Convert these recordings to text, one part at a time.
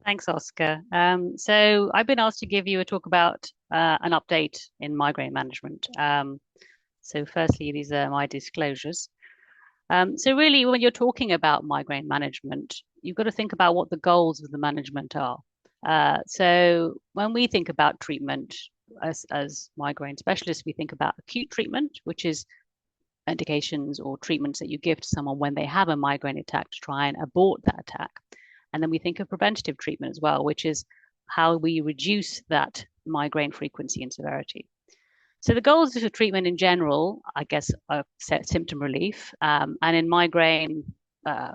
Thanks, Oscar. So I've been asked to give you a talk about an update in migraine management. So firstly, these are my disclosures. So really, when you're talking about migraine management, you've got to think about what the goals of the management are. So when we think about treatment as migraine specialists, we think about acute treatment, which is medications or treatments that you give to someone when they have a migraine attack to try and abort that attack. And then we think of preventative treatment as well, which is how we reduce that migraine frequency and severity. So the goals of treatment in general, I guess, are symptom relief. And in migraine,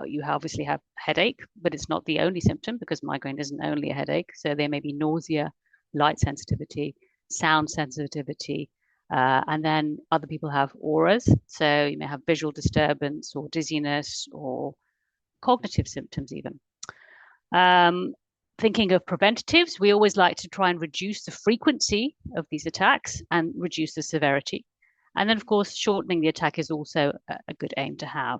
you obviously have headache, but it's not the only symptom because migraine isn't only a headache. So there may be nausea, light sensitivity, sound sensitivity, and then other people have auras. So you may have visual disturbance or dizziness or cognitive symptoms even. Thinking of preventatives, we always like to try and reduce the frequency of these attacks and reduce the severity. And then, of course, shortening the attack is also a good aim to have.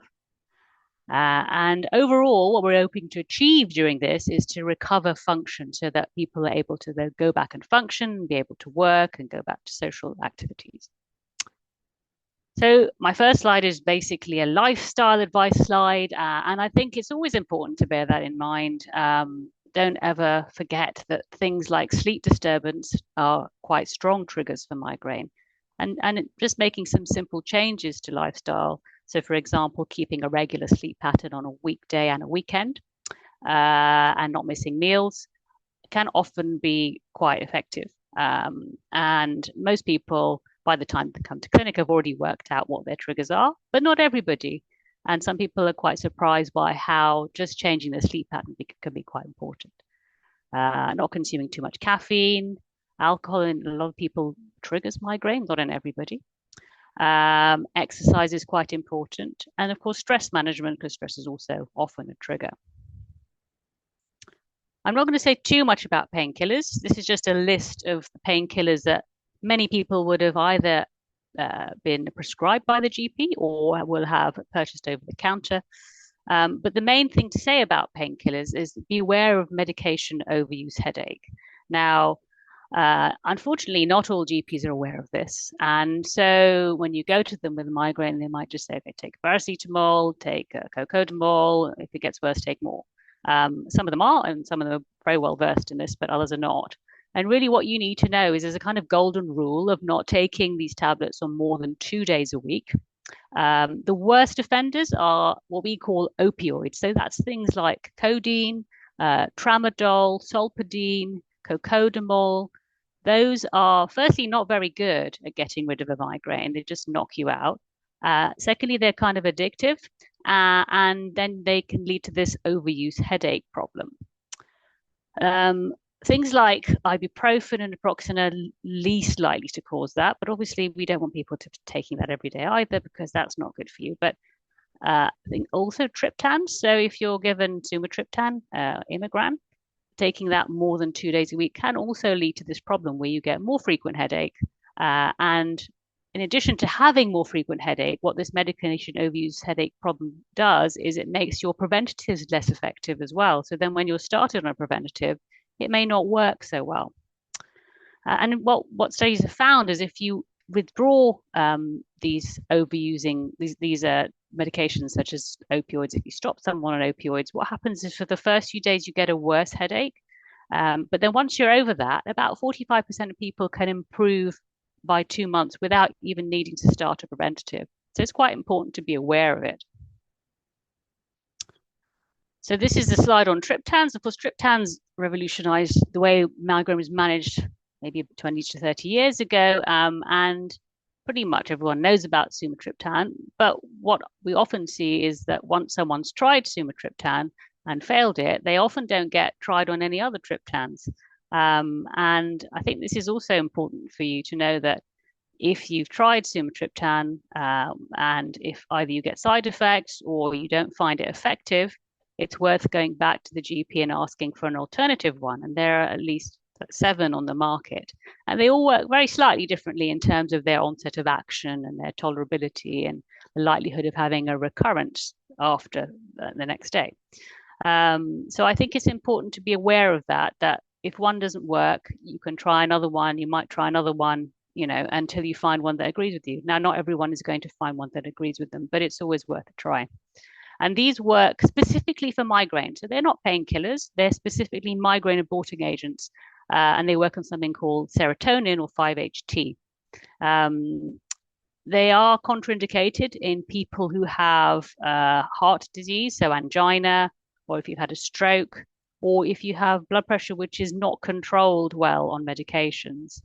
And overall, what we're hoping to achieve during this is to recover function so that people are able to go back and function, be able to work and go back to social activities. So my first slide is basically a lifestyle advice slide. And I think it's always important to bear that in mind. Don't ever forget that things like sleep disturbance are quite strong triggers for migraine. And just making some simple changes to lifestyle. So for example, keeping a regular sleep pattern on a weekday and a weekend and not missing meals can often be quite effective. And most people, by the time they come to clinic, have already worked out what their triggers are, but not everybody. And some people are quite surprised by how just changing their sleep pattern can be quite important. Not consuming too much caffeine, alcohol in a lot of people triggers migraine, not in everybody. Exercise is quite important. And of course, stress management, because stress is also often a trigger. I'm not going to say too much about painkillers. This is just a list of the painkillers that many people would have either been prescribed by the GP or will have purchased over the counter. But the main thing to say about painkillers is beware of medication overuse headache. Now, unfortunately, not all GPs are aware of this. And so when you go to them with a migraine, they might just say, okay, take paracetamol, take cocodamol. If it gets worse, take more. Some of them are, and some of them are very well versed in this, but others are not. And really what you need to know is there's a kind of golden rule of not taking these tablets on more than 2 days a week. The worst offenders are what we call opioids. So that's things like codeine, tramadol, solpadeine, cocodamol. Those are, firstly, not very good at getting rid of a migraine. They just knock you out. Secondly, they're kind of addictive. And then they can lead to this overuse headache problem. Things like ibuprofen and naproxen are least likely to cause that, but obviously we don't want people to be taking that every day either because that's not good for you. But I think also triptan. So if you're given sumatriptan, Imigran, taking that more than 2 days a week can also lead to this problem where you get more frequent headache. And in addition to having more frequent headache, what this medication overuse headache problem does is it makes your preventatives less effective as well. So then when you're started on a preventative, it may not work so well. And what studies have found is if you withdraw these overusing these medications such as opioids, if you stop someone on opioids, what happens is for the first few days you get a worse headache. But then once you're over that, about 45% of people can improve by 2 months without even needing to start a preventative. So it's quite important to be aware of it. So this is the slide on triptans. Of course, triptans revolutionized the way migraine was managed maybe 20 to 30 years ago. And pretty much everyone knows about sumatriptan. But what we often see is that once someone's tried sumatriptan and failed it, they often don't get tried on any other triptans. And I think this is also important for you to know that if you've tried sumatriptan and if either you get side effects or you don't find it effective, it's worth going back to the GP and asking for an alternative one. And there are at least 7 on the market. And they all work very slightly differently in terms of their onset of action and their tolerability and the likelihood of having a recurrence after the next day. So I think it's important to be aware of that if one doesn't work, you can try another one, you might try another one, until you find one that agrees with you. Now, not everyone is going to find one that agrees with them, but it's always worth a try. And these work specifically for migraine. So they're not painkillers, they're specifically migraine aborting agents. And they work on something called serotonin or 5-HT. They are contraindicated in people who have heart disease, so angina, or if you've had a stroke, or if you have blood pressure which is not controlled well on medications.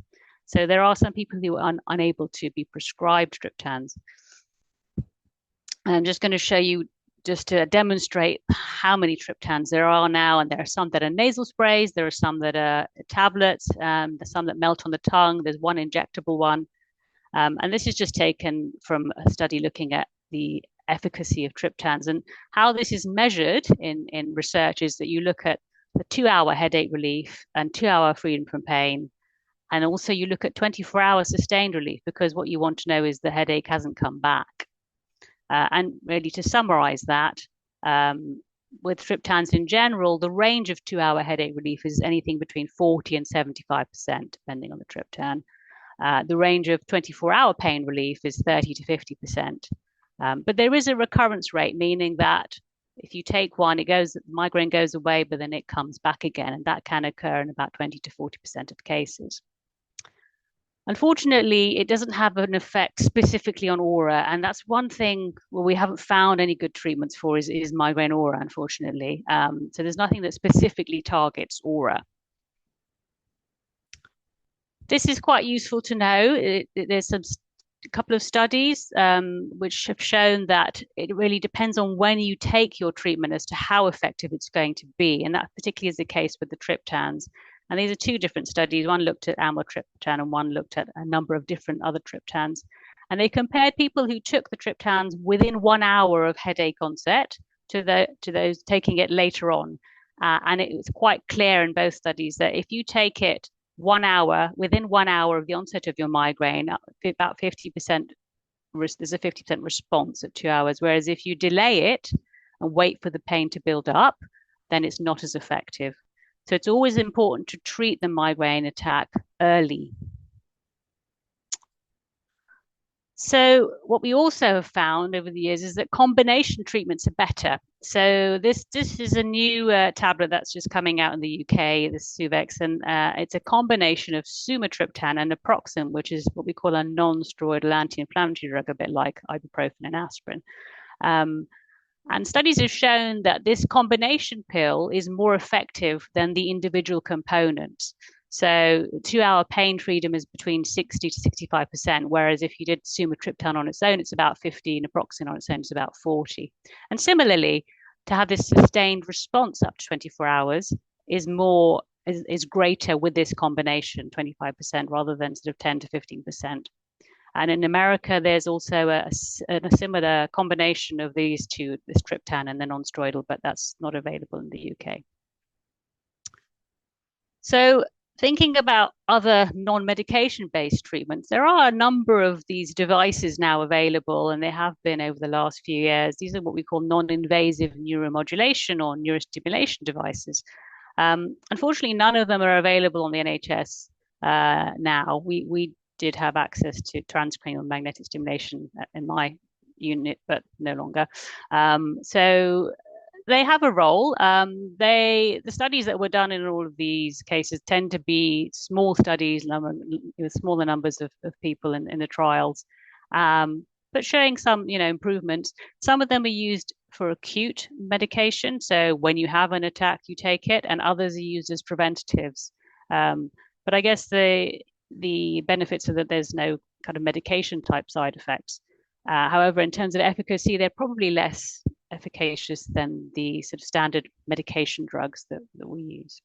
So there are some people who are unable to be prescribed triptans. And I'm just going to show you, just to demonstrate how many triptans there are now. And there are some that are nasal sprays, there are some that are tablets, there's some that melt on the tongue, there's one injectable one. And this is just taken from a study looking at the efficacy of triptans. And how this is measured in research is that you look at the 2-hour headache relief and 2-hour freedom from pain. And also you look at 24-hour sustained relief, because what you want to know is the headache hasn't come back. And really to summarize that, with triptans in general, the range of 2-hour headache relief is anything between 40 and 75%, depending on the triptan. The range of 24-hour pain relief is 30 to 50%. But there is a recurrence rate, meaning that if you take one, migraine goes away, but then it comes back again. And that can occur in about 20 to 40% of cases. Unfortunately, it doesn't have an effect specifically on aura. And that's one thing where we haven't found any good treatments for is migraine aura, unfortunately. So there's nothing that specifically targets aura. This is quite useful to know. There's a couple of studies which have shown that it really depends on when you take your treatment as to how effective it's going to be. And that particularly is the case with the triptans. And these are two different studies. One looked at amitriptan and one looked at a number of different other triptans. And they compared people who took the triptans within 1 hour of headache onset to those taking it later on. And it was quite clear in both studies that if you take it within 1 hour of the onset of your migraine, about 50%, there's a 50% response at 2 hours. Whereas if you delay it and wait for the pain to build up, then it's not as effective. So it's always important to treat the migraine attack early. So what we also have found over the years is that combination treatments are better. So this is a new tablet that's just coming out in the UK, the Subex, and it's a combination of sumatriptan and naproxen, which is what we call a non-steroidal anti-inflammatory drug, a bit like ibuprofen and aspirin. And studies have shown that this combination pill is more effective than the individual components. So 2-hour pain freedom is between 60 to 65%, whereas if you did sumatriptan on its own, it's about 50, naproxen on its own is about 40. And similarly, to have this sustained response up to 24 hours is greater with this combination, 25%, rather than sort of 10 to 15%. And in America, there's also a similar combination of these two, this triptan and the non-steroidal, but that's not available in the UK. So thinking about other non-medication based treatments, there are a number of these devices now available, and they have been over the last few years. These are what we call non-invasive neuromodulation or neurostimulation devices. Unfortunately, none of them are available on the NHS now. We did have access to transcranial magnetic stimulation in my unit, but no longer. So they have a role. The studies that were done in all of these cases tend to be small studies, with smaller numbers of people in the trials, but showing some, improvements. Some of them are used for acute medication, so when you have an attack, you take it, and others are used as preventatives. But I guess the benefits are that there's no kind of medication type side effects. However, in terms of efficacy, they're probably less efficacious than the sort of standard medication drugs that we use.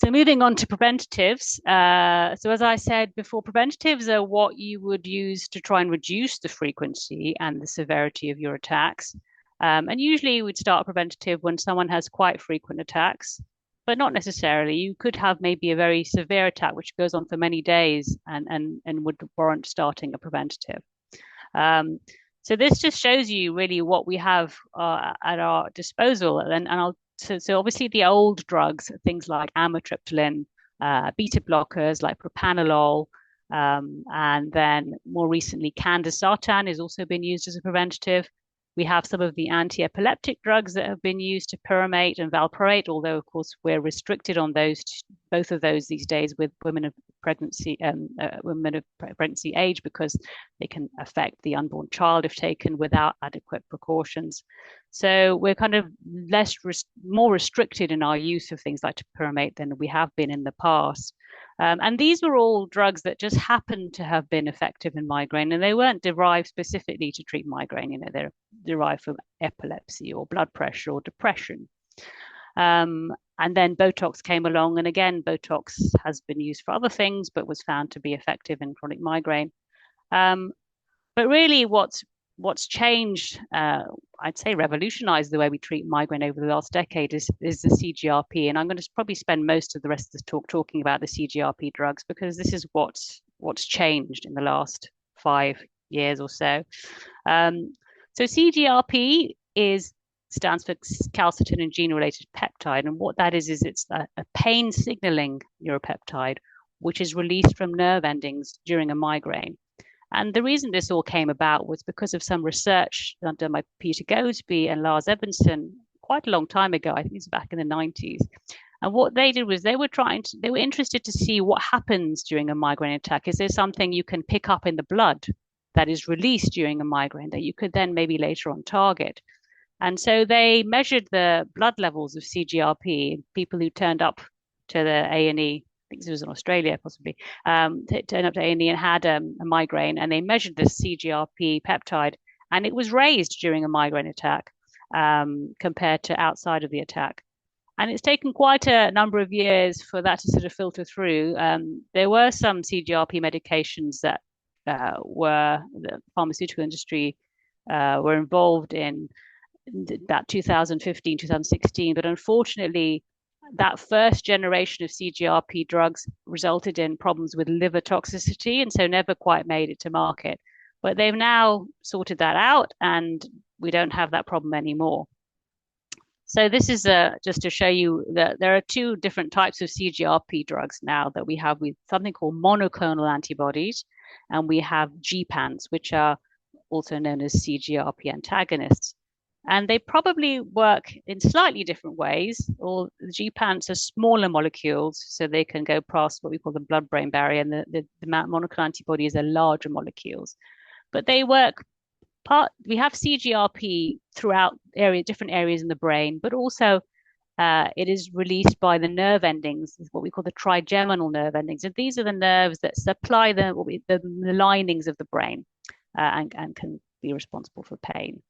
So moving on to preventatives. So as I said before, preventatives are what you would use to try and reduce the frequency and the severity of your attacks. And usually we'd start a preventative when someone has quite frequent attacks, but not necessarily. You could have maybe a very severe attack which goes on for many days and would warrant starting a preventative. So this just shows you really what we have at our disposal. So obviously the old drugs, things like amitriptyline, beta blockers like propranolol, and then more recently candesartan has also been used as a preventative. We have some of the anti-epileptic drugs that have been used to pyramate and valproate, although of course we're restricted on both of those these days with women of pregnancy age, because they can affect the unborn child if taken without adequate precautions. So we're kind of more restricted in our use of things like topiramate than we have been in the past. And these were all drugs that just happened to have been effective in migraine, and they weren't derived specifically to treat migraine. They're derived from epilepsy or blood pressure or depression. And then Botox came along, and again, Botox has been used for other things, but was found to be effective in chronic migraine. But really, what's changed, I'd say revolutionized the way we treat migraine over the last decade is the CGRP. And I'm going to probably spend most of the rest of this talk talking about the CGRP drugs, because this is what's changed in the last 5 years or so. So CGRP stands for calcitonin gene-related peptide. And what that is it's a pain signaling neuropeptide, which is released from nerve endings during a migraine. And the reason this all came about was because of some research done by Peter Goadsby and Lars Ebenson quite a long time ago. I think it's back in the 90s. And what they did was they were interested to see what happens during a migraine attack. Is there something you can pick up in the blood that is released during a migraine that you could then maybe later on target? And so they measured the blood levels of CGRP, people who turned up to the A&E. I think this was in Australia, possibly, turned up to A&E and had a migraine, and they measured this CGRP peptide, and it was raised during a migraine attack compared to outside of the attack. And it's taken quite a number of years for that to sort of filter through. There were some CGRP medications that the pharmaceutical industry were involved in about 2015, 2016, but unfortunately, that first generation of CGRP drugs resulted in problems with liver toxicity, and so never quite made it to market. But they've now sorted that out, and we don't have that problem anymore. So this is just to show you that there are two different types of CGRP drugs now that we have, with something called monoclonal antibodies, and we have GPANs, which are also known as CGRP antagonists. And they probably work in slightly different ways. Or the GPANs are smaller molecules, so they can go past what we call the blood-brain barrier, and the monoclonal antibodies are larger molecules. But they work we have CGRP throughout different areas in the brain, but also it is released by the nerve endings, what we call the trigeminal nerve endings. And these are the nerves that supply the linings of the brain and can be responsible for pain.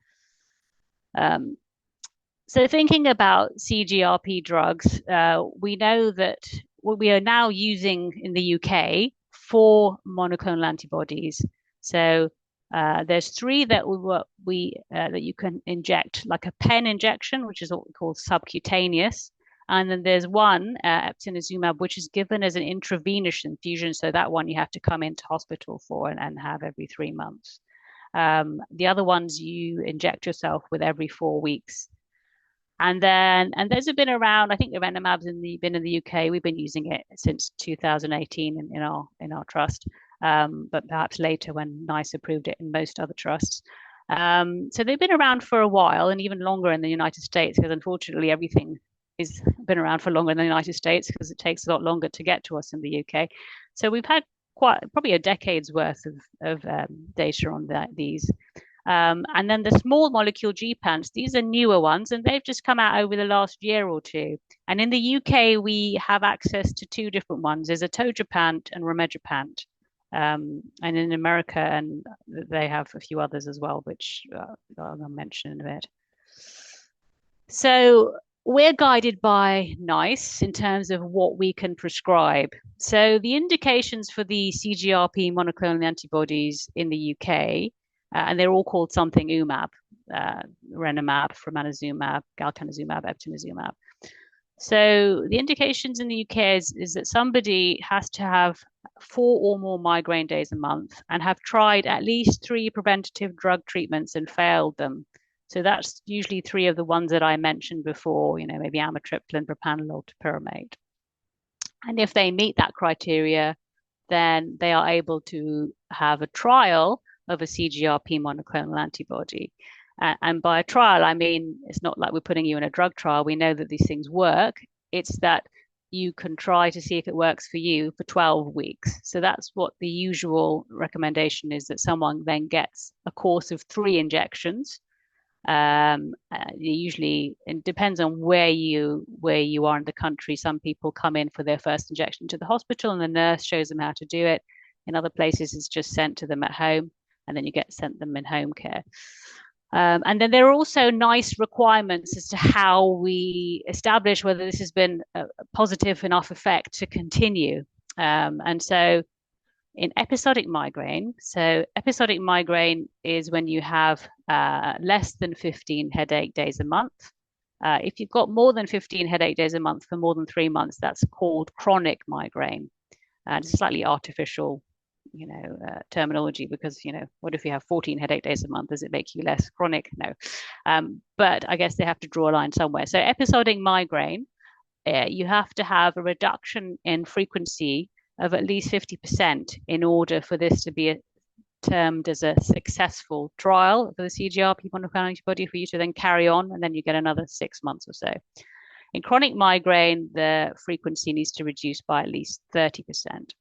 So thinking about CGRP drugs, we know that what we are now using in the UK 4 monoclonal antibodies. So there's 3 that that you can inject, like a pen injection, which is what we call subcutaneous, and then there's one eptinezumab, which is given as an intravenous infusion. So that one you have to come into hospital for and have every 3 months. The other ones you inject yourself with every 4 weeks. And those have been around. I think the Romeapan's been in the UK. We've been using it since 2018 in our trust, but perhaps later when NICE approved it in most other trusts. So they've been around for a while, and even longer in the United States, because unfortunately everything has been around for longer in the United States because it takes a lot longer to get to us in the UK. So we've had probably a decade's worth of data on these. And then the small molecule GPANs, these are newer ones, and they've just come out over the last year or two. And in the UK, we have access to 2 different ones. There's atogepant and Romeapan. And in America, and they have a few others as well, which I'll mention in a bit. So we're guided by NICE in terms of what we can prescribe. So the indications for the CGRP monoclonal antibodies in the UK, and they're all called something UMAB, Romeapan, fremanezumab, galcanezumab, eptinezumab. So the indications in the UK is that somebody has to have 4 or more migraine days a month and have tried at least 3 preventative drug treatments and failed them. So that's usually 3 of the ones that I mentioned before, maybe amitriptyline, propranolol, topiramate. And if they meet that criteria, then they are able to have a trial of a CGRP monoclonal antibody. And by a trial, I mean, it's not like we're putting you in a drug trial. We know that these things work. It's that you can try to see if it works for you for 12 weeks. So that's what the usual recommendation is, that someone then gets a course of 3 injections. Usually it depends on where you are in the country. Some people come in for their first injection to the hospital and the nurse shows them how to do it. In other places, it's just sent to them at home, and then you get sent them in home care. And then there are also nice requirements as to how we establish whether this has been a positive enough effect to continue. And so in episodic migraine, so episodic migraine is when you have less than 15 headache days a month. If you've got more than 15 headache days a month for more than 3 months, that's called chronic migraine. And it's slightly artificial terminology, because what if you have 14 headache days a month? Does it make you less chronic? No. But I guess they have to draw a line somewhere. So episodic migraine, you have to have a reduction in frequency of at least 50% in order for this to be termed as a successful trial for the CGRP monoclonal antibody, for you to then carry on, and then you get another 6 months or so. In chronic migraine, the frequency needs to reduce by at least 30%.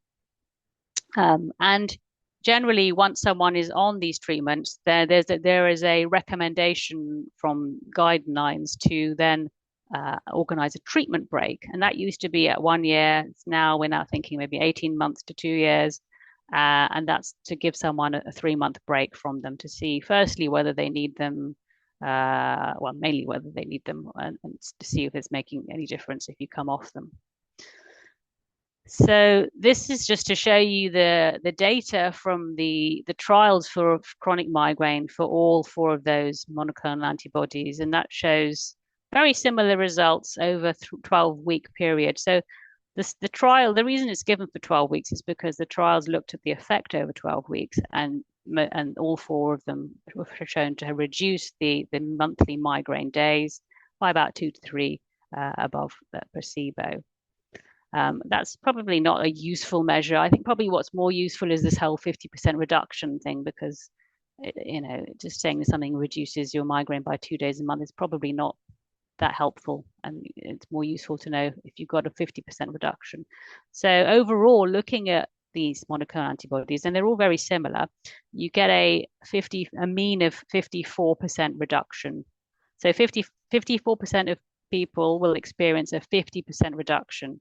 And generally, once someone is on these treatments, there is a recommendation from guidelines to then organize a treatment break. And that used to be at 1 year. We're now thinking maybe 18 months to 2 years. And that's to give someone a 3-month break from them, to see firstly whether they need them, mainly whether they need them, and to see if it's making any difference if you come off them. So this is just to show you the data from the trials for chronic migraine for all 4 of those monoclonal antibodies, and that shows very similar results over 12-week period. So the trial, the reason it's given for 12 weeks is because the trials looked at the effect over 12 weeks, and all 4 of them were shown to reduce the monthly migraine days by about 2 to 3 above the placebo. That's probably not a useful measure. I think probably what's more useful is this whole 50% reduction thing, because just saying that something reduces your migraine by 2 days a month is probably not that helpful, and it's more useful to know if you've got a 50% reduction. So overall, looking at these monoclonal antibodies, and they're all very similar, you get a mean of 54% reduction. So 54% of people will experience a 50% reduction.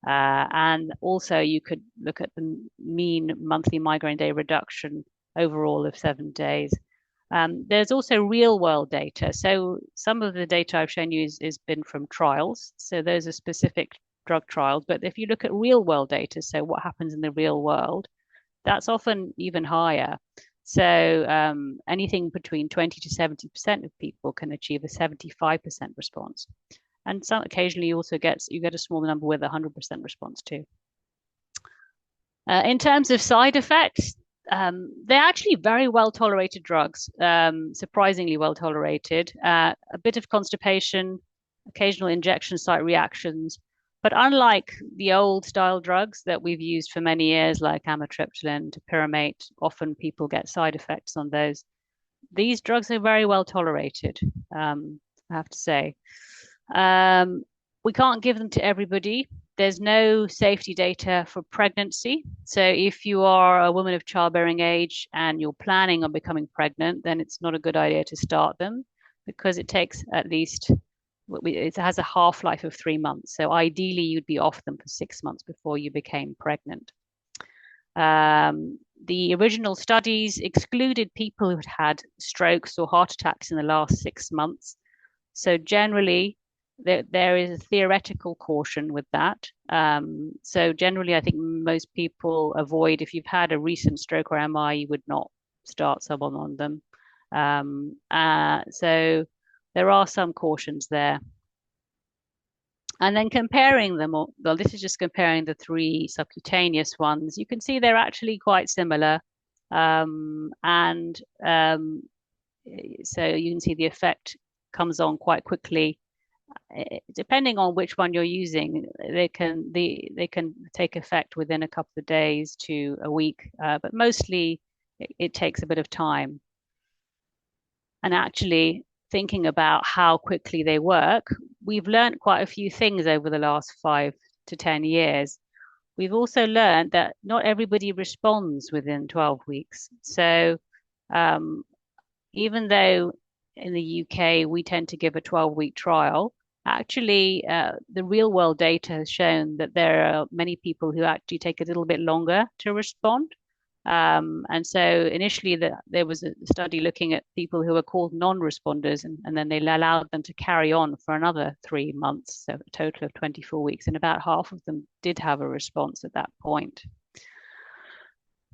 And also you could look at the mean monthly migraine day reduction overall of 7 days. There's also real world data. So some of the data I've shown you is been from trials. So those are specific drug trials. But if you look at real world data, so what happens in the real world, that's often even higher. So anything between 20 to 70% of people can achieve a 75% response. And some occasionally you also get a small number with 100% response too. In terms of side effects, they're actually very well tolerated drugs, surprisingly well tolerated. A bit of constipation, occasional injection site reactions, but unlike the old style drugs that we've used for many years, like amitriptyline, topiramate, often people get side effects on those. These drugs are very well tolerated, I have to say. We can't give them to everybody. There's no safety data for pregnancy. So if you are a woman of childbearing age and you're planning on becoming pregnant, then it's not a good idea to start them, because it takes at least, it has a half-life of 3 months. So ideally you'd be off them for 6 months before you became pregnant. The original studies excluded people who had strokes or heart attacks in the last 6 months. So generally, there is a theoretical caution with that. So generally, I think most people avoid, if you've had a recent stroke or MI, you would not start someone on them. So there are some cautions there. And then comparing them, well, this is just comparing the 3 subcutaneous ones. You can see they're actually quite similar. And so you can see the effect comes on quite quickly. Depending on which one you're using, they can take effect within a couple of days to a week, but mostly it takes a bit of time. And actually, thinking about how quickly they work, we've learned quite a few things over the last 5 to 10 years. We've also learned that not everybody responds within 12 weeks. So even though in the UK we tend to give a 12-week trial, actually the real world data has shown that there are many people who actually take a little bit longer to respond. And so initially there was a study looking at people who were called non-responders, and then they allowed them to carry on for another 3 months, so a total of 24 weeks, and about half of them did have a response at that point.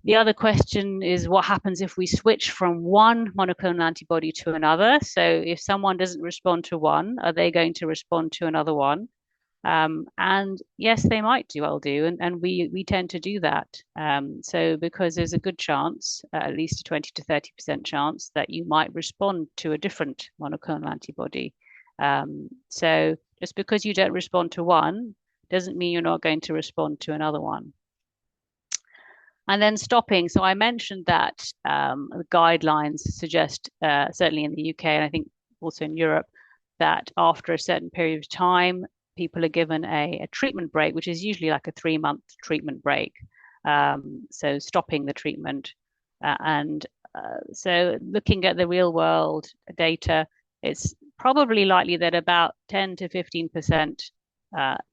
The other question is what happens if we switch from one monoclonal antibody to another? So if someone doesn't respond to one, are they going to respond to another one? And yes, they might well do, and we tend to do that. So because there's a good chance, at least a 20 to 30% chance, that you might respond to a different monoclonal antibody. So just because you don't respond to one doesn't mean you're not going to respond to another one. And then stopping. So I mentioned that the guidelines suggest, certainly in the UK, and I think also in Europe, that after a certain period of time, people are given a treatment break, which is usually like a 3-month treatment break. So stopping the treatment. So looking at the real world data, it's probably likely that about 10 to 15%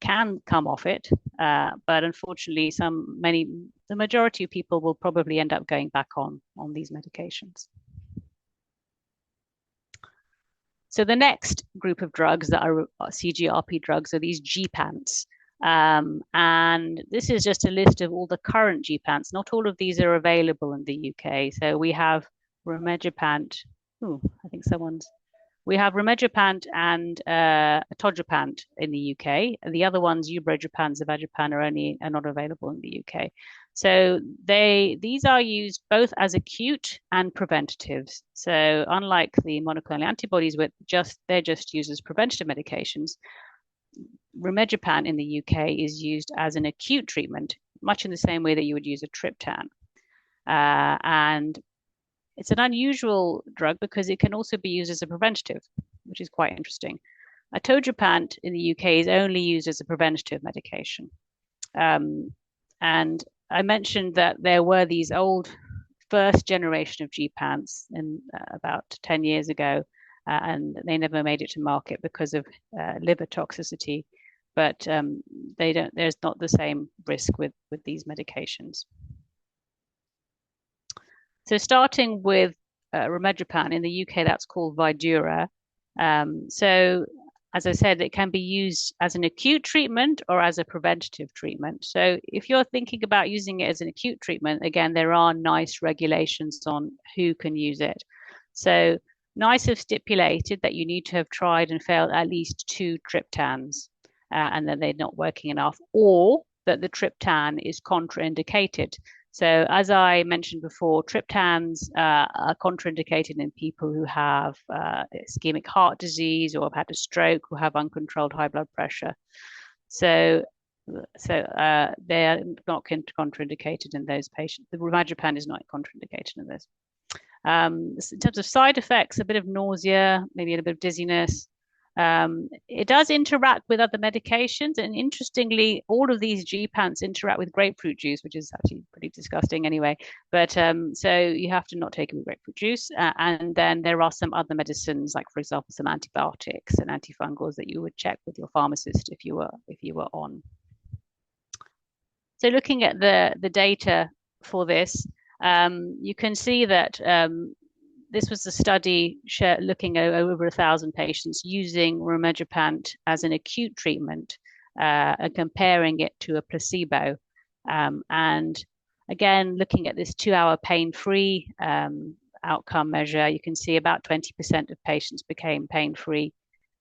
can come off it. But unfortunately, the majority of people will probably end up going back on these medications. So the next group of drugs that are CGRP drugs are these GPANTs. And this is just a list of all the current GPANTs. Not all of these are available in the UK. So we have Romeapan. We have Romeapan and Atogepant in the UK. The other ones, Ubrogepant, Zavegepant, are not available in the UK. So these are used both as acute and preventatives. So unlike the monoclonal antibodies, they're just used as preventative medications, Romeapan in the UK is used as an acute treatment, much in the same way that you would use a triptan. And it's an unusual drug because it can also be used as a preventative, which is quite interesting. Atogepant in the UK is only used as a preventative medication. And I mentioned that there were these old first generation of GPANTs about 10 years ago, and they never made it to market because of liver toxicity. But there's not the same risk with these medications. So starting with Romeapan in the UK, that's called Vidura. So as I said, it can be used as an acute treatment or as a preventative treatment. So if you're thinking about using it as an acute treatment, again, there are NICE regulations on who can use it. So NICE have stipulated that you need to have tried and failed at least 2 triptans and that they're not working enough, or that the triptan is contraindicated. So as I mentioned before, triptans are contraindicated in people who have ischemic heart disease or have had a stroke or have uncontrolled high blood pressure. So they are not contraindicated in those patients. The Romeapan is not contraindicated in those. In terms of side effects, a bit of nausea, maybe a little bit of dizziness. It does interact with other medications, and interestingly, all of these GPANTs interact with grapefruit juice, which is actually pretty disgusting anyway. But so you have to not take it with grapefruit juice. And then there are some other medicines, like for example, some antibiotics and antifungals that you would check with your pharmacist if you were on. So looking at the data for this, you can see that this was a study looking at over 1,000 patients using Romeapan as an acute treatment and comparing it to a placebo. And again, looking at this 2-hour pain-free outcome measure, you can see about 20% of patients became pain-free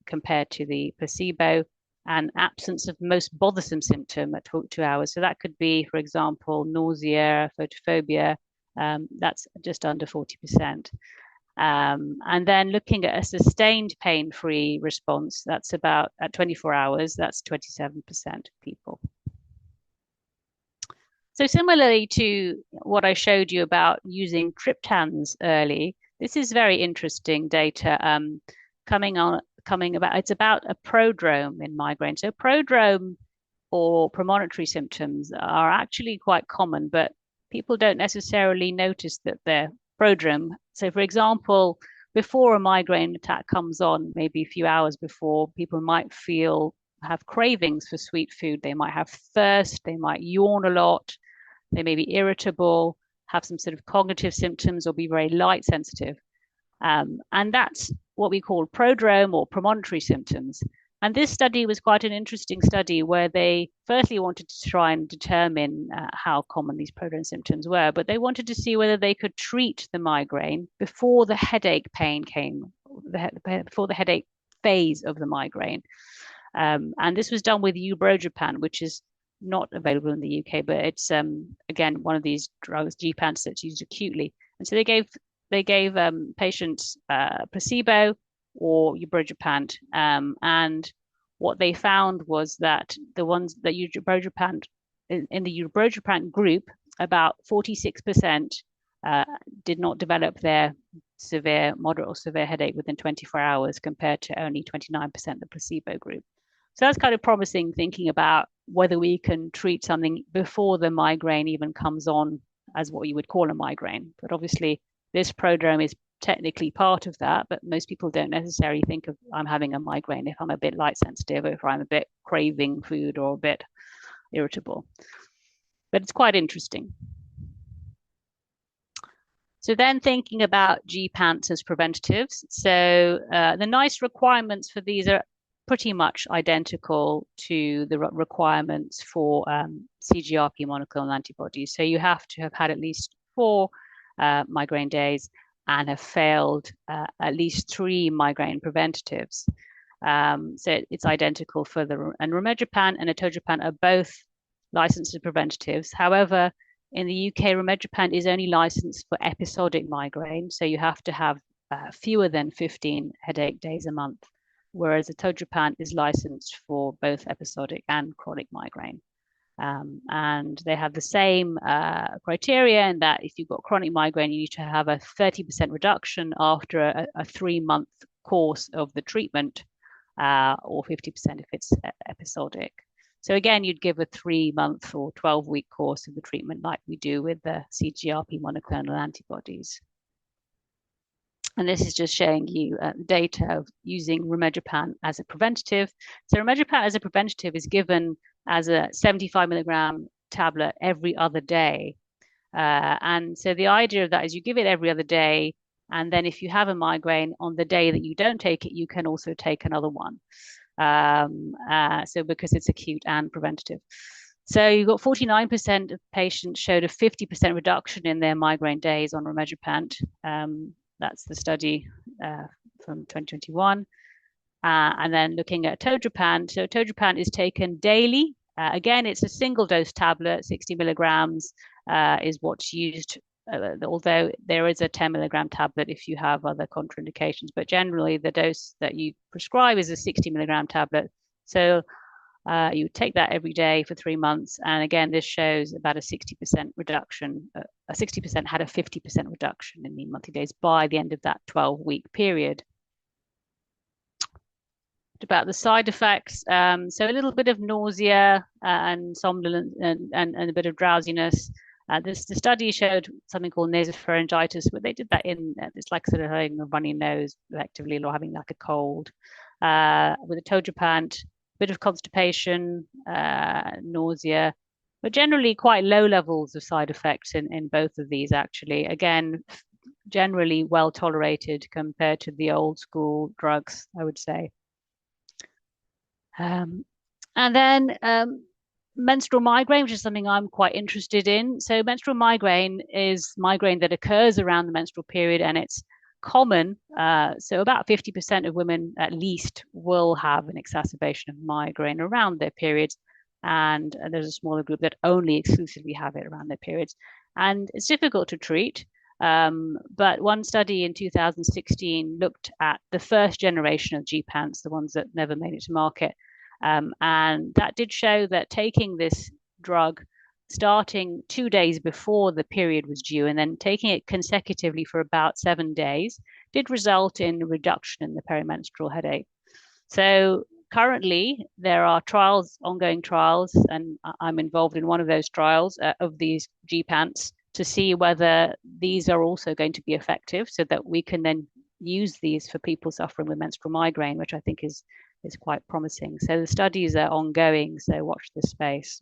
compared to the placebo. and absence of most bothersome symptom at 2 hours. So that could be, for example, nausea, photophobia. That's just under 40%. And then looking at a sustained pain-free response, that's about at 24 hours, that's 27% of people. So similarly to what I showed you about using triptans early, this is very interesting data coming about. It's about a prodrome in migraine. So prodrome or premonitory symptoms are actually quite common, but people don't necessarily notice that they're prodrome. So for example, before a migraine attack comes on, maybe a few hours before, people might have cravings for sweet food. They might have thirst, they might yawn a lot, they may be irritable, have some sort of cognitive symptoms, or be very light sensitive. And that's what we call prodrome or premonitory symptoms. And this study was quite an interesting study where they firstly wanted to try and determine how common these prodrome symptoms were, but they wanted to see whether they could treat the migraine before the headache pain came, before the headache phase of the migraine. And this was done with Ubrogepant, which is not available in the UK, but it's again one of these drugs, gepants, that's used acutely. And so they gave patients placebo or Ubrogepant, and what they found was that the ones that Ubrogepant in the Ubrogepant group, about 46% did not develop their moderate or severe headache within 24 hours, compared to only 29% the placebo group. So that's kind of promising, thinking about whether we can treat something before the migraine even comes on as what you would call a migraine. But obviously, this prodrome is technically part of that, but most people don't necessarily think of I'm having a migraine if I'm a bit light sensitive, or if I'm a bit craving food or a bit irritable. But it's quite interesting. So then thinking about gepants as preventatives. So the nice requirements for these are pretty much identical to the requirements for CGRP monoclonal antibodies. So you have to have had at least 4 migraine days and have failed at least 3 migraine preventatives. So it's identical for and Romeapan and Atogepant are both licensed as preventatives. However, in the UK, Romeapan is only licensed for episodic migraine, so you have to have fewer than 15 headache days a month, whereas Atogepant is licensed for both episodic and chronic migraine. And they have the same criteria in that if you've got chronic migraine, you need to have a 30% reduction after a 3-month course of the treatment, or 50% if it's episodic. So again, you'd give a 3-month or 12-week course of the treatment like we do with the CGRP monoclonal antibodies. And this is just showing you data of using Romeapan as a preventative. So Romeapan as a preventative is given as a 75 milligram tablet every other day. And so the idea of that is you give it every other day, and then if you have a migraine on the day that you don't take it, you can also take another one. So because it's acute and preventative. So you've got 49% of patients showed a 50% reduction in their migraine days on Romeapan. That's the study from 2021. And then looking at Atogepant. So Atogepant is taken daily. Again, it's a single dose tablet, 60 milligrams is what's used, although there is a 10 milligram tablet if you have other contraindications. But generally, the dose that you prescribe is a 60 milligram tablet. So you take that every day for 3 months. And again, this shows about a 60% reduction. 60% had a 50% reduction in the monthly days by the end of that 12-week period. About the side effects, so a little bit of nausea and somnolence and a bit of drowsiness. The study showed something called nasopharyngitis, but they did that it's like sort of having a runny nose effectively, or having like a cold. With Atogepant, a bit of constipation, nausea, but generally quite low levels of side effects in both of these actually. Again, generally well tolerated compared to the old school drugs, I would say. And then menstrual migraine, which is something I'm quite interested in. So menstrual migraine is migraine that occurs around the menstrual period, and it's common. So about 50% of women at least will have an exacerbation of migraine around their periods. And there's a smaller group that only exclusively have it around their periods. And it's difficult to treat. But one study in 2016 looked at the first generation of Gepants, the ones that never made it to market. And that did show that taking this drug starting 2 days before the period was due and then taking it consecutively for about 7 days did result in a reduction in the perimenstrual headache. So currently there are trials, ongoing trials, and I'm involved in one of those trials of these Gepants to see whether these are also going to be effective so that we can then use these for people suffering with menstrual migraine, which I think is quite promising. So the studies are ongoing, so watch this space.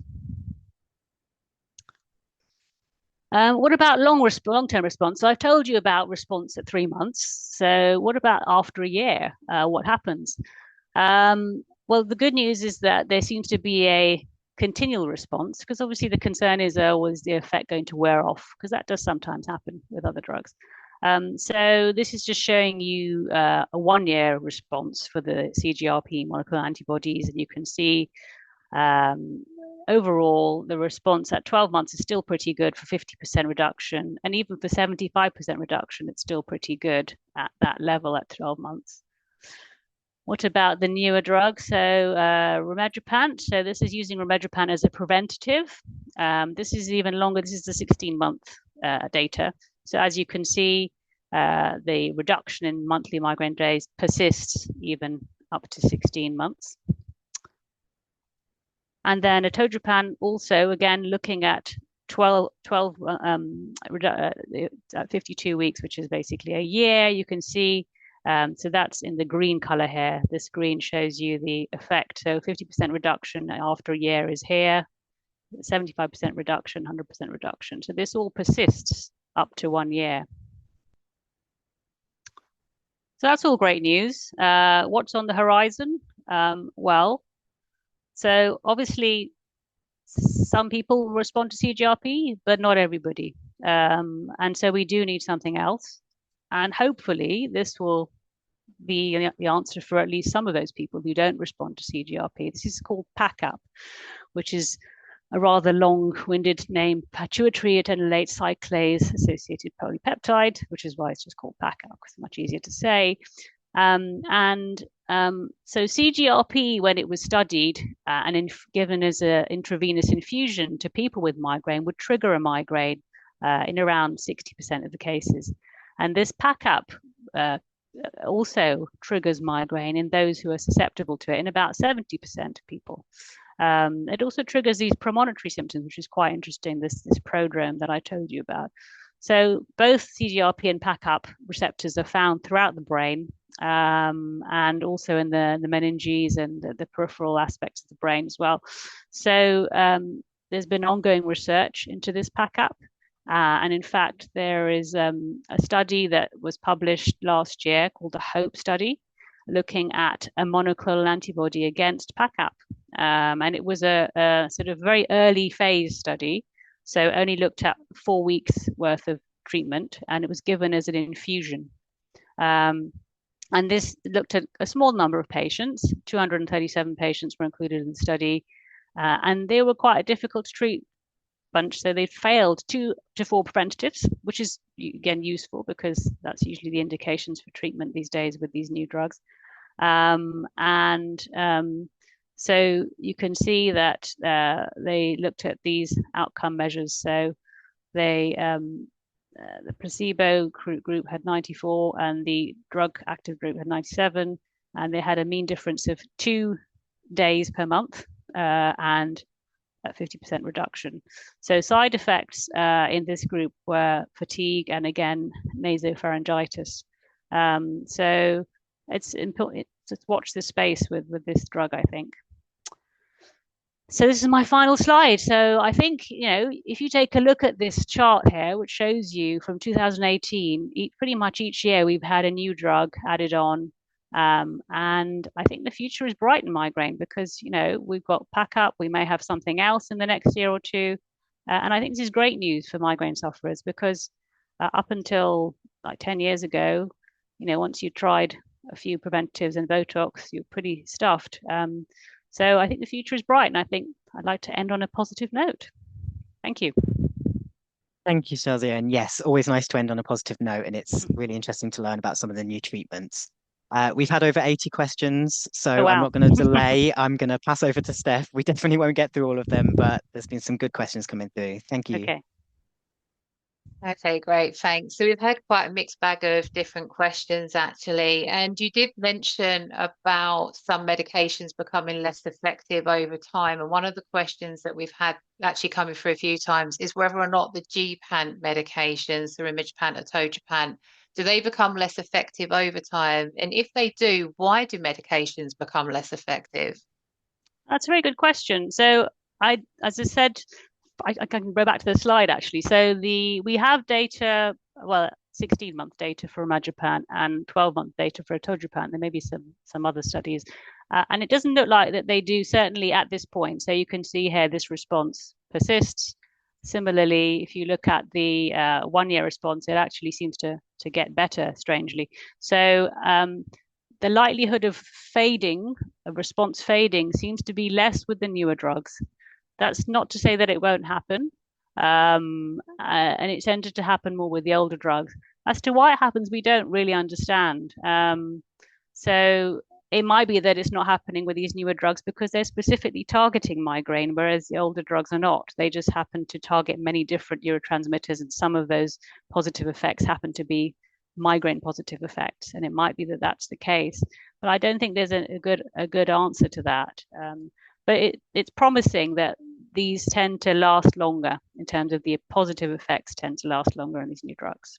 What about long-term response? So I've told you about response at 3 months. So what about after a year? What happens? Well, the good news is that there seems to be a continual response, because obviously the concern is was the effect going to wear off, because that does sometimes happen with other drugs. So this is just showing you a 1-year response for the CGRP monoclonal antibodies, and you can see overall, the response at 12 months is still pretty good for 50% reduction. And even for 75% reduction, it's still pretty good at that level at 12 months. What about the newer drug? So Romeapan. So this is using Romeapan as a preventative. This is even longer. This is the 16-month data. So as you can see, the reduction in monthly migraine days persists even up to 16 months. And then atogepant also, again, looking at 52 weeks, which is basically a year. You can see, so that's in the green color here. This green shows you the effect. So 50% reduction after a year is here, 75% reduction, 100% reduction. So this all persists up to 1 year. So that's all great news. What's on the horizon? Well, so obviously, some people respond to CGRP, but not everybody. And so we do need something else. And hopefully this will be the answer for at least some of those people who don't respond to CGRP. This is called PACUAP, which is a rather long-winded name, pituitary adenylate cyclase associated polypeptide, which is why it's just called PACUAP, because it's much easier to say. So CGRP, when it was studied and given as an intravenous infusion to people with migraine, would trigger a migraine in around 60% of the cases. And this PACUAP also triggers migraine in those who are susceptible to it in about 70% of people. It also triggers these premonitory symptoms, which is quite interesting, this prodrome that I told you about. So both CGRP and PACUP receptors are found throughout the brain, and also in the meninges and the peripheral aspects of the brain as well. So there's been ongoing research into this PACUP. And in fact, there is a study that was published last year called the HOPE study, looking at a monoclonal antibody against PACUP. And it was a sort of very early phase study. So only looked at 4 weeks worth of treatment, and it was given as an infusion. And this looked at a small number of patients. 237 patients were included in the study, and they were quite a difficult to treat bunch. So they failed 2 to 4 preventatives, which is again useful because that's usually the indications for treatment these days with these new drugs. So you can see that they looked at these outcome measures. So they the placebo group had 94 and the drug active group had 97, and they had a mean difference of 2 days per month and a 50% reduction. So side effects in this group were fatigue and again nasopharyngitis. So it's important to watch this space with this drug, I think. So this is my final slide. So I think, if you take a look at this chart here, which shows you from 2018, pretty much each year we've had a new drug added on. And I think the future is bright in migraine because, we've got PACUP, we may have something else in the next year or two. And I think this is great news for migraine sufferers because up until like 10 years ago, once you tried a few preventatives and Botox, you're pretty stuffed. So I think the future is bright, and I think I'd like to end on a positive note. Thank you. Thank you, Shazia. And yes, always nice to end on a positive note. And it's really interesting to learn about some of the new treatments. We've had over 80 questions, Oh, so I'm wow. not going to delay. I'm going to pass over to Steph. We definitely won't get through all of them, but there's been some good questions coming through. Thank you. Okay. Okay, great. Thanks. So we've had quite a mixed bag of different questions actually. And you did mention about some medications becoming less effective over time. And one of the questions that we've had actually coming through a few times is whether or not the Gepant medications, the Romeapan or Trypan, do they become less effective over time? And if they do, why do medications become less effective? That's a very good question. So as I said, I can go back to the slide actually. So we have data, well, 16-month data for Migraine and 12-month data for Trypan. There may be some other studies, and it doesn't look like that they do, certainly at this point. So you can see here this response persists. Similarly, if you look at the 1-year response, it actually seems to get better, strangely. So the likelihood of fading, of response fading, seems to be less with the newer drugs. That's not to say that it won't happen, and it tended to happen more with the older drugs. As to why it happens, we don't really understand. So it might be that it's not happening with these newer drugs because they're specifically targeting migraine, whereas the older drugs are not. They just happen to target many different neurotransmitters, and some of those positive effects happen to be migraine positive effects, and it might be that that's the case. But I don't think there's a good answer to that. But it's promising that these tend to last longer in terms of the positive effects tend to last longer in these new drugs.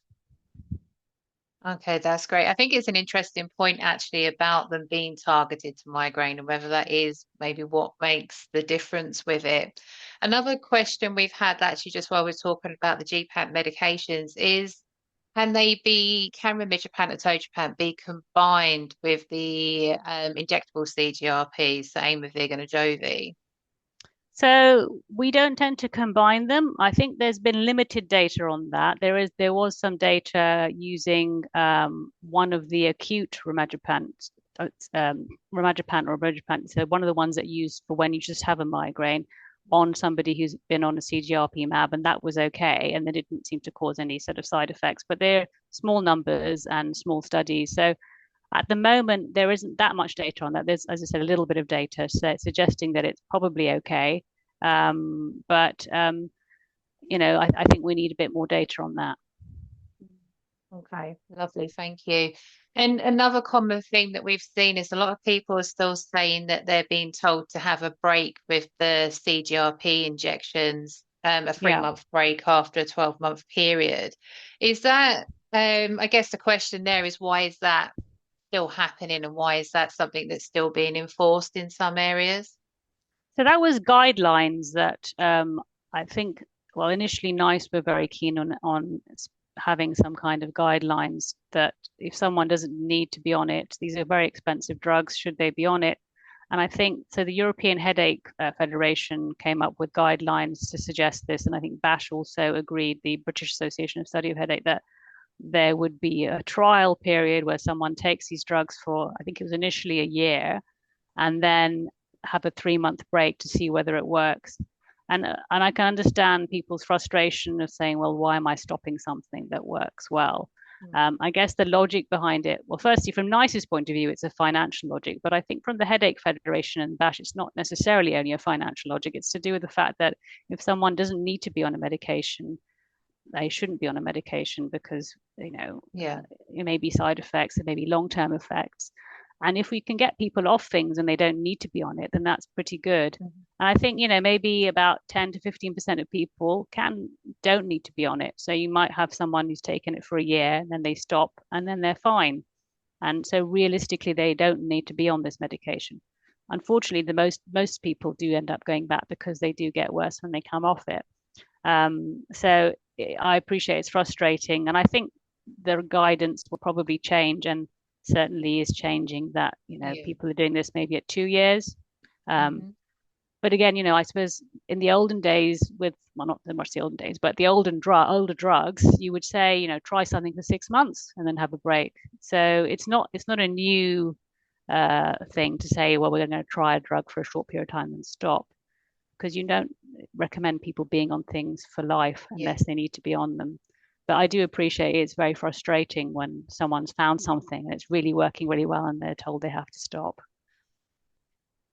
Okay, that's great. I think it's an interesting point actually about them being targeted to migraine and whether that is maybe what makes the difference with it. Another question we've had actually just while we're talking about the GPAP medications is can Romeapan and Trypan be combined with the injectable CGRPs, so Aimovig and Ajovy? So we don't tend to combine them. I think there's been limited data on that. There was some data using one of the acute Romeapan, Romeapan or Romeapan, so one of the ones that used for when you just have a migraine on somebody who's been on a CGRP mAb, and that was okay, and they didn't seem to cause any sort of side effects. But they're small numbers and small studies, so at the moment, there isn't that much data on that. There's, as I said, a little bit of data suggesting that it's probably okay. But I think we need a bit more data on that. Okay, lovely. Thank you. And another common thing that we've seen is a lot of people are still saying that they're being told to have a break with the CGRP injections, a 3-month break after a 12-month period. Is that, I guess the question there is why is that still happening and why is that something that's still being enforced in some areas? So that was guidelines that I think, well, initially NICE were very keen on having some kind of guidelines that if someone doesn't need to be on it, these are very expensive drugs, should they be on it? And I think so. The European Headache Federation came up with guidelines to suggest this, and I think BASH also agreed, the British Association of Study of Headache, that there would be a trial period where someone takes these drugs for, I think it was initially a year, and then have a 3-month break to see whether it works. And I can understand people's frustration of saying, well, why am I stopping something that works well? I guess the logic behind it, well, firstly, from NICE's point of view, it's a financial logic. But I think from the Headache Federation and BASH, it's not necessarily only a financial logic. It's to do with the fact that if someone doesn't need to be on a medication, they shouldn't be on a medication because, it may be side effects, there may be long-term effects. And if we can get people off things and they don't need to be on it, then that's pretty good. And I think, maybe about 10 to 15% of people don't need to be on it. So you might have someone who's taken it for a year and then they stop and then they're fine. And so realistically, they don't need to be on this medication. Unfortunately, most people do end up going back because they do get worse when they come off it. So I appreciate it's frustrating. And I think the guidance will probably change and certainly is changing that, people are doing this maybe at 2 years. But again, I suppose in the olden days well, not so much the olden days, but the older drugs, you would say, try something for 6 months and then have a break. So it's not a new thing to say, well, we're going to try a drug for a short period of time and stop, because you don't recommend people being on things for life unless they need to be on them. But I do appreciate it's very frustrating when someone's found something and it's really working really well and they're told they have to stop.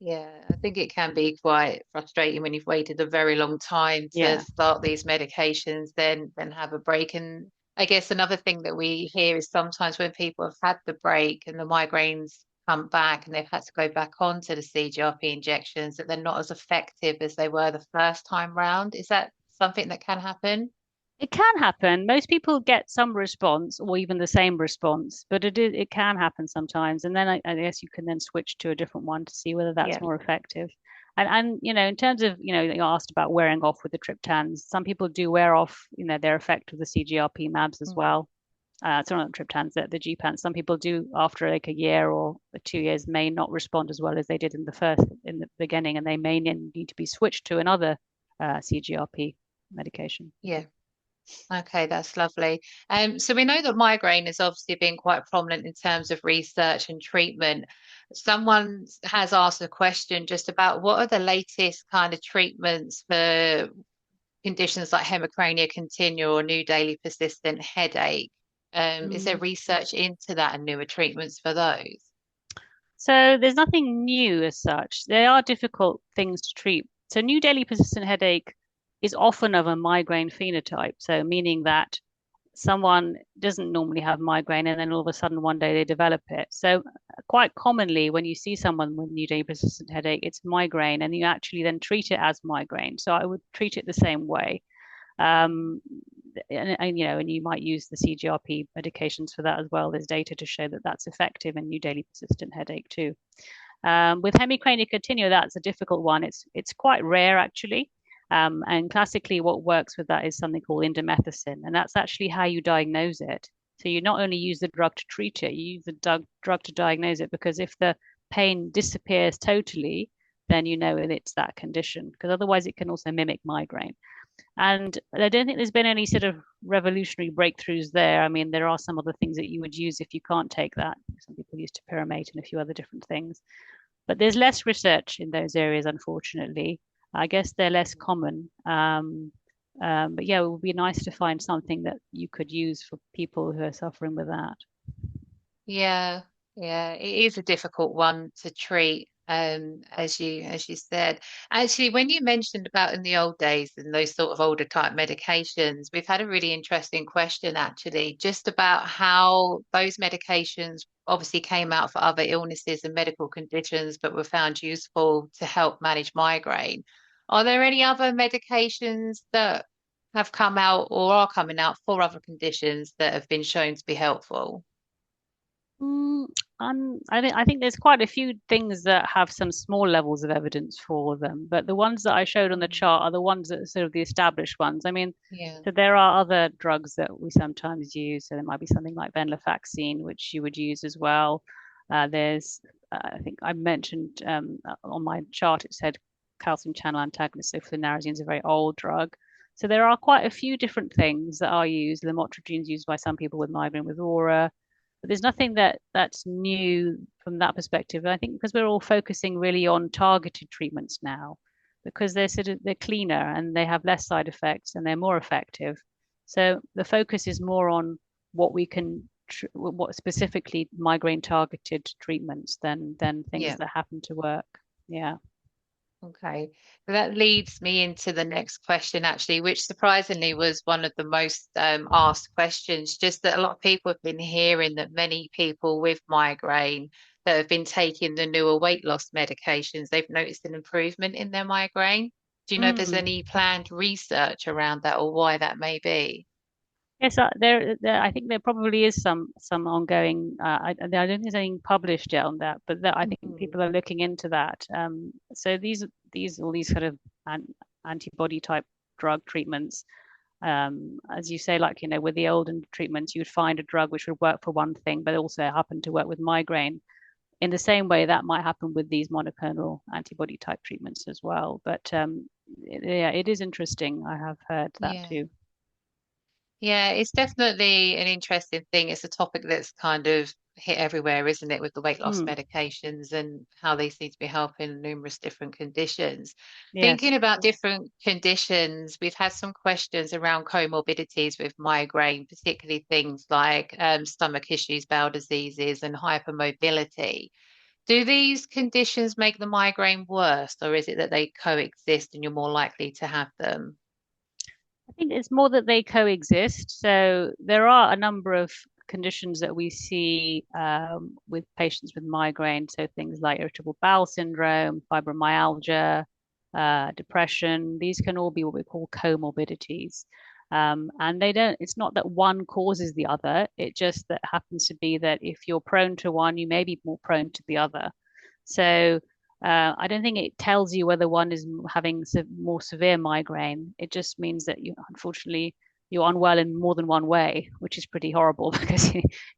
Yeah, I think it can be quite frustrating when you've waited a very long time to start these medications, then have a break. And I guess another thing that we hear is sometimes when people have had the break and the migraines come back and they've had to go back on to the CGRP injections, that they're not as effective as they were the first time round. Is that something that can happen? It can happen. Most people get some response or even the same response, but it can happen sometimes. And then I guess you can then switch to a different one to see whether that's more effective. And in terms of, you asked about wearing off with the triptans, some people do wear off, their effect with the CGRP mAbs as well. So not the triptans, the gepants. Some people do after like a year or 2 years may not respond as well as they did in the beginning, and they may need to be switched to another CGRP medication. Yeah. Okay, that's lovely. So we know that migraine has obviously been quite prominent in terms of research and treatment. Someone has asked a question just about what are the latest kind of treatments for conditions like hemicrania continua or new daily persistent headache. Is there research into that and newer treatments for those? So there's nothing new as such. They are difficult things to treat. So new daily persistent headache is often of a migraine phenotype. So meaning that someone doesn't normally have migraine and then all of a sudden one day they develop it. So quite commonly when you see someone with new daily persistent headache, it's migraine and you actually then treat it as migraine. So I would treat it the same way. And you might use the CGRP medications for that as well. There's data to show that that's effective in new daily persistent headache too. With hemicrania continua, that's a difficult one. It's quite rare actually. And classically, what works with that is something called indomethacin, and that's actually how you diagnose it. So you not only use the drug to treat it, you use the drug to diagnose it, because if the pain disappears totally, then you know it's that condition, because otherwise it can also mimic migraine. And I don't think there's been any sort of revolutionary breakthroughs there. I mean, there are some other things that you would use if you can't take that. Some people use topiramate and a few other different things. But there's less research in those areas, unfortunately. I guess they're less common. But yeah, it would be nice to find something that you could use for people who are suffering with that. Yeah, it is a difficult one to treat, as you said. Actually, when you mentioned about in the old days and those sort of older type medications, we've had a really interesting question actually, just about how those medications obviously came out for other illnesses and medical conditions, but were found useful to help manage migraine. Are there any other medications that have come out or are coming out for other conditions that have been shown to be helpful? Mm, I think there's quite a few things that have some small levels of evidence for them, but the ones that I showed on the chart are the ones that are sort of the established ones. I mean, so there are other drugs that we sometimes use. So there might be something like venlafaxine, which you would use as well. I think I mentioned on my chart, it said calcium channel antagonist. So flunarizine is a very old drug. So there are quite a few different things that are used. Lamotrigine is used by some people with migraine with aura. But there's nothing that's new from that perspective. And I think because we're all focusing really on targeted treatments now, because they're cleaner and they have less side effects and they're more effective. So the focus is more on what we can, what specifically migraine targeted treatments than things that happen to work. Yeah. Okay, so that leads me into the next question, actually, which surprisingly was one of the most asked questions. Just that a lot of people have been hearing that many people with migraine that have been taking the newer weight loss medications, they've noticed an improvement in their migraine. Do you know if there's any planned research around that or why that may be? Yes, I think there probably is some ongoing. I don't think there's anything published yet on that, but I think people are looking into that. So all these sort of antibody type drug treatments, as you say, like with the olden treatments, you'd find a drug which would work for one thing, but also happen to work with migraine. in the same way that might happen with these monoclonal antibody type treatments as well. But yeah, it is interesting. I have heard that Yeah. too. Yeah, it's definitely an interesting thing. It's a topic that's kind of hit everywhere, isn't it, with the weight loss Mm, medications and how they seem to be helping numerous different conditions. yes. Thinking about different conditions, we've had some questions around comorbidities with migraine, particularly things like stomach issues, bowel diseases, and hypermobility. Do these conditions make the migraine worse, or is it that they coexist and you're more likely to have them? I think it's more that they coexist. So there are a number of conditions that we see with patients with migraine. So things like irritable bowel syndrome, fibromyalgia, depression. These can all be what we call comorbidities. And they don't, it's not that one causes the other. It just that happens to be that if you're prone to one, you may be more prone to the other. So I don't think it tells you whether one is having more severe migraine. It just means that unfortunately, you're unwell in more than one way, which is pretty horrible because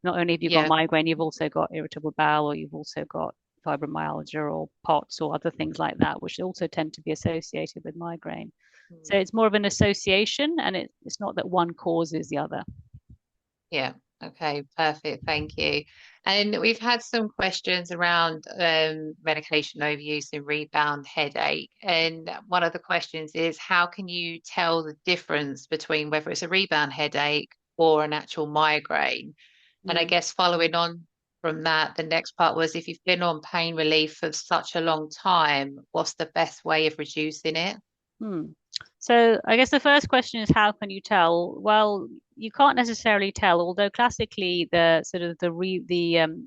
not only have you got Yeah. migraine, you've also got irritable bowel, or you've also got fibromyalgia or POTS or other things like that, which also tend to be associated with migraine. So Mm. it's more of an association, and it's not that one causes the other. Yeah. Okay. Perfect. Thank you. And we've had some questions around medication overuse and rebound headache. And one of the questions is, how can you tell the difference between whether it's a rebound headache or an actual migraine? And I Mm. guess following on from that, the next part was, if you've been on pain relief for such a long time, what's the best way of reducing it? Hmm. So I guess the first question is, how can you tell? Well, you can't necessarily tell, although classically the sort of the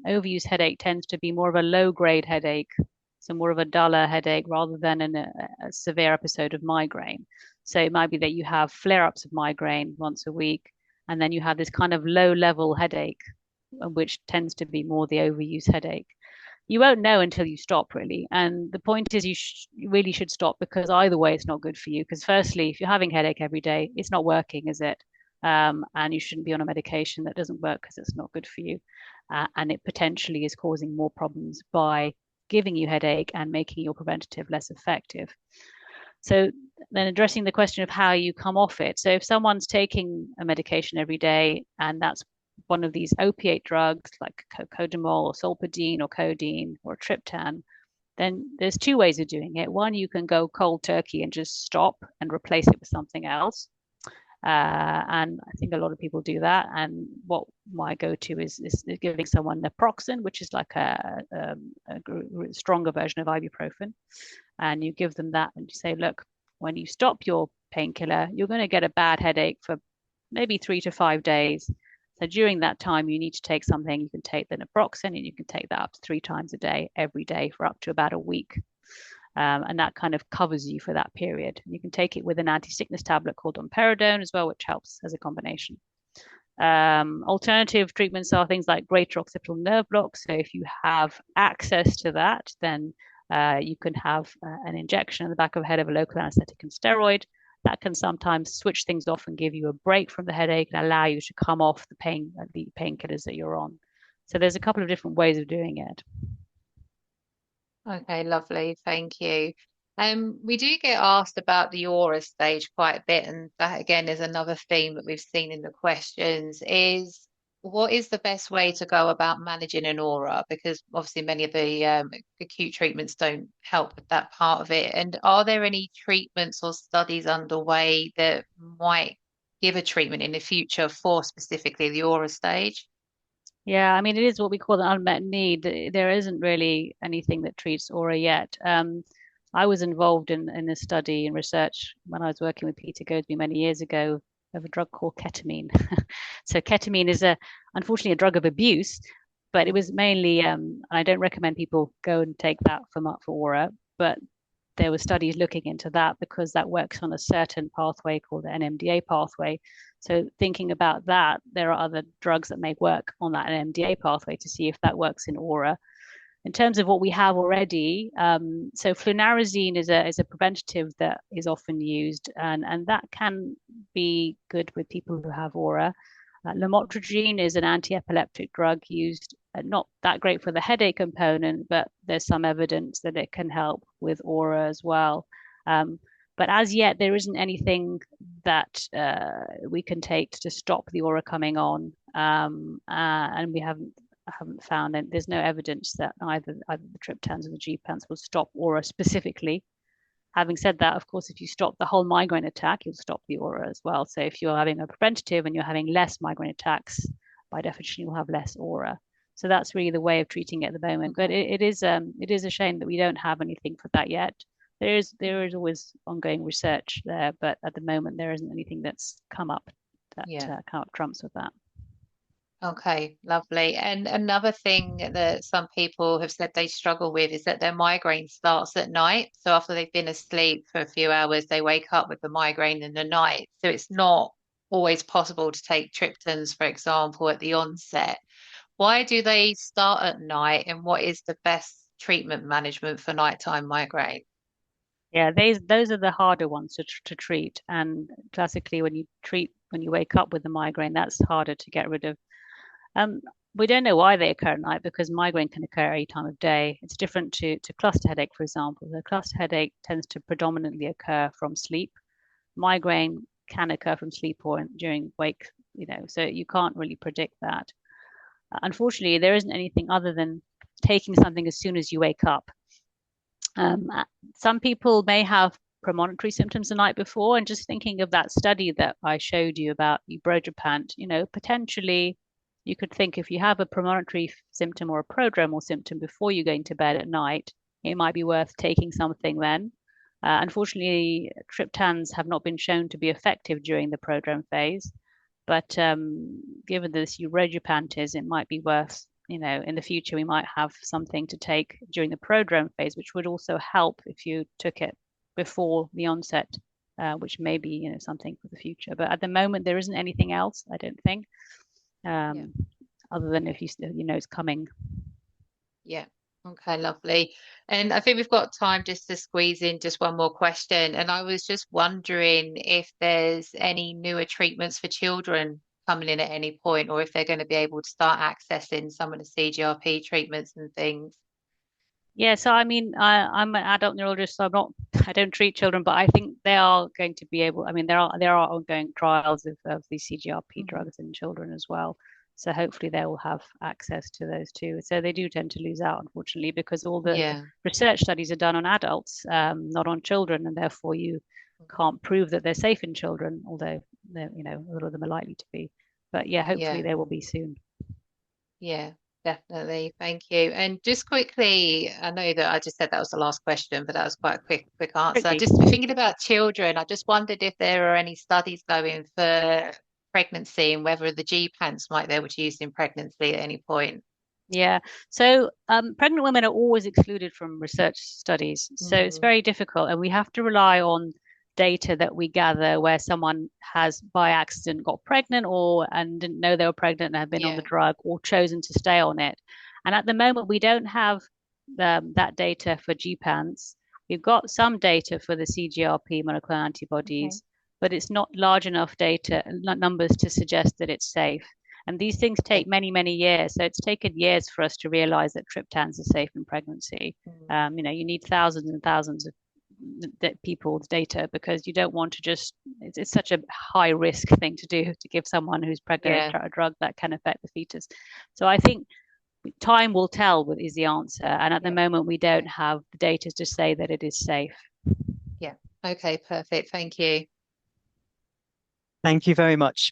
overuse headache tends to be more of a low grade headache, so more of a duller headache rather than a severe episode of migraine. So it might be that you have flare-ups of migraine once a week, and then you have this kind of low level headache, which tends to be more the overuse headache. You won't know until you stop, really. And the point is, you really should stop, because either way, it's not good for you. Because firstly, if you're having headache every day, it's not working, is it? And you shouldn't be on a medication that doesn't work because it's not good for you, and it potentially is causing more problems by giving you headache and making your preventative less effective. So then addressing the question of how you come off it. So if someone's taking a medication every day, and that's one of these opiate drugs like cocodamol or solpadeine or codeine or triptan, then there's two ways of doing it. One, you can go cold turkey and just stop and replace it with something else. And I think a lot of people do that. And what my go-to is giving someone naproxen, which is like a stronger version of ibuprofen. And you give them that and you say, look, when you stop your painkiller, you're going to get a bad headache for maybe 3 to 5 days. So during that time, you need to take something. You can take the naproxen, and you can take that up to 3 times a day, every day for up to about a week. And that kind of covers you for that period. You can take it with an anti-sickness tablet called domperidone as well, which helps as a combination. Alternative treatments are things like greater occipital nerve block. So if you have access to that, then you can have an injection in the back of the head of a local anesthetic and steroid. That can sometimes switch things off and give you a break from the headache and allow you to come off the painkillers that you're on. So there's a couple of different ways of doing it. Okay, lovely. Thank you. We do get asked about the aura stage quite a bit, and that again is another theme that we've seen in the questions is, what is the best way to go about managing an aura? Because obviously many of the acute treatments don't help with that part of it. And are there any treatments or studies underway that might give a treatment in the future for specifically the aura stage? Yeah, I mean, it is what we call an unmet need. There isn't really anything that treats aura yet. I was involved in a study and research when I was working with Peter Goadsby many years ago of a drug called ketamine. So ketamine is unfortunately a drug of abuse, but it was mainly, I don't recommend people go and take that for aura, but there were studies looking into that because that works on a certain pathway called the NMDA pathway. So thinking about that, there are other drugs that may work on that NMDA pathway to see if that works in aura. In terms of what we have already, so flunarizine is a preventative that is often used, and that can be good with people who have aura. Lamotrigine is an anti-epileptic drug used, not that great for the headache component, but there's some evidence that it can help with aura as well. But as yet, there isn't anything that we can take to stop the aura coming on, and we haven't found it. There's no evidence that either the triptans or the gepants will stop aura specifically. Having said that, of course, if you stop the whole migraine attack, you'll stop the aura as well. So if you're having a preventative and you're having less migraine attacks, by definition, you'll have less aura. So that's really the way of treating it at the moment. But it is a shame that we don't have anything for that yet. There is always ongoing research there, but at the moment there isn't anything that's come up that kind of trumps with that. Okay, lovely. And another thing that some people have said they struggle with is that their migraine starts at night. So after they've been asleep for a few hours, they wake up with the migraine in the night. So it's not always possible to take triptans, for example, at the onset. Why do they start at night, and what is the best treatment management for nighttime migraine? Yeah, those are the harder ones to treat. And classically, when you wake up with the migraine, that's harder to get rid of. We don't know why they occur at night because migraine can occur any time of day. It's different to cluster headache, for example. The cluster headache tends to predominantly occur from sleep. Migraine can occur from sleep or during wake, so you can't really predict that. Unfortunately, there isn't anything other than taking something as soon as you wake up. Some people may have premonitory symptoms the night before, and just thinking of that study that I showed you about Romeapan, potentially you could think if you have a premonitory symptom or a prodromal symptom before you go into bed at night, it might be worth taking something then. Unfortunately, triptans have not been shown to be effective during the prodrome phase, but given this Romeapan is, it might be worth, in the future we might have something to take during the prodrome phase, which would also help if you took it before the onset, which may be, something for the future. But at the moment, there isn't anything else, I don't think. Other than if it's coming. Yeah. Okay, lovely. And I think we've got time just to squeeze in just one more question. And I was just wondering if there's any newer treatments for children coming in at any point, or if they're going to be able to start accessing some of the CGRP treatments and things. Yeah, so I mean, I'm an adult neurologist, so I don't treat children, but I think they are going to be able. I mean, there are ongoing trials of these CGRP drugs in children as well. So hopefully they will have access to those too. So they do tend to lose out, unfortunately, because all the research studies are done on adults, not on children, and therefore you can't prove that they're safe in children, although a lot of them are likely to be. But yeah, hopefully they will be soon. Yeah. Definitely. Thank you. And just quickly, I know that I just said that was the last question, but that was quite a quick answer. Just thinking about children, I just wondered if there are any studies going for pregnancy and whether the gepants might be able to use in pregnancy at any point. Yeah. So pregnant women are always excluded from research studies. So it's very difficult, and we have to rely on data that we gather where someone has by accident got pregnant and didn't know they were pregnant and have been on the drug or chosen to stay on it. And at the moment, we don't have that data for gepants. We've got some data for the CGRP monoclonal antibodies, but it's not large enough data numbers to suggest that it's safe. And these things take many, many years. So it's taken years for us to realize that triptans are safe in pregnancy. You need thousands and thousands of people's data because you don't want to it's such a high risk thing to do to give someone who's pregnant a drug that can affect the fetus. So I think time will tell is the answer. And at the moment, we don't have the data to say that it is safe. Yeah. Okay, perfect. Thank you. Thank you very much.